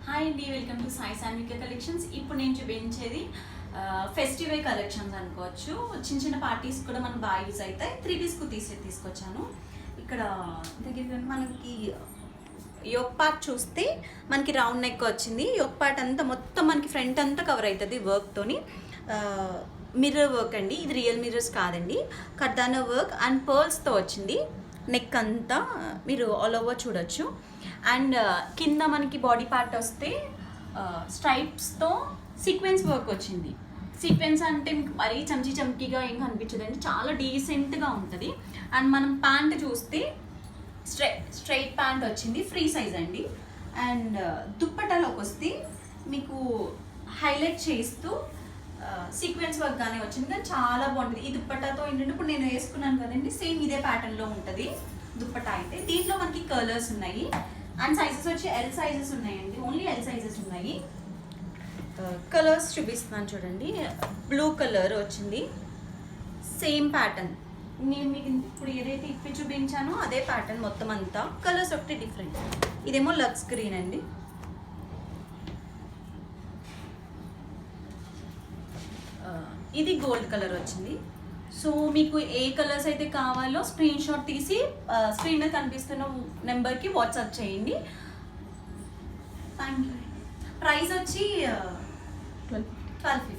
Hi అండి, welcome to Sai Sanvika collections. ఇప్పుడు నేను చూపించేది ఫెస్టివల్ కలెక్షన్స్ అనుకోవచ్చు. చిన్న చిన్న పార్టీస్ కూడా మనకు బాగా యూజ్ అవుతాయి. 3 పీస్ తీసుకొచ్చాను. ఇక్కడ దగ్గర మనకి యోక్ పార్ట్ చూస్తే మనకి రౌండ్ నెక్ వచ్చింది. యోక్ పార్ట్ అంతా మొత్తం మనకి ఫ్రంట్ అంతా కవర్ అవుతుంది వర్క్తోని. మిర్రర్ వర్క్ అండి, ఇది రియల్ మిర్రర్స్ కాదండి, కర్దానా వర్క్ అండ్ పర్ల్స్తో వచ్చింది. నెక్ అంతా మీరు ఆల్ ఓవర్ చూడొచ్చు. అండ్ కింద మనకి బాడీ పార్ట్ వస్తే స్ట్రైప్స్తో సీక్వెన్స్ వర్క్ వచ్చింది. సీక్వెన్స్ అంటే మీకు మరీ చమ్కీగా ఏం కనిపించదండి, చాలా డీసెంట్గా ఉంటుంది. అండ్ మనం ప్యాంట్ చూస్తే స్ట్రైట్ ప్యాంట్ వచ్చింది, ఫ్రీ సైజ్ అండి. అండ్ దుప్పటాలోకి వస్తే మీకు హైలైట్ చేస్తూ సీక్వెన్స్ వర్క్ గానే వచ్చింది, కానీ చాలా బాగుంటుంది. ఈ దుప్పటాతో ఏంటంటే ఇప్పుడు నేను వేసుకున్నాను కదండి, సేమ్ ఇదే ప్యాటర్న్లో ఉంటుంది దుప్పటా అయితే. దీంట్లో మనకి కలర్స్ ఉన్నాయి అండ్ సైజెస్ వచ్చి ఎల్ సైజెస్ ఉన్నాయండి, ఓన్లీ ఎల్ సైజెస్ ఉన్నాయి. కలర్స్ చూపిస్తున్నాను చూడండి. బ్లూ కలర్ వచ్చింది, సేమ్ ప్యాటర్న్. నేను మీకు ఇప్పుడు ఏదైతే ఇప్పి చూపించానో అదే ప్యాటర్న్ మొత్తం అంతా, కలర్స్ ఒకటి డిఫరెంట్. ఇదేమో లక్స్ గ్రీన్ అండి, ఇది గోల్డ్ కలర్ వచ్చింది. సో మీకు ఏ కలర్స్ అయితే కావాలో స్క్రీన్ షాట్ తీసి స్క్రీన్ మీద కనిపిస్తున్న నెంబర్కి వాట్సాప్ చేయండి. Thank you. ప్రైస్ వచ్చి 1250.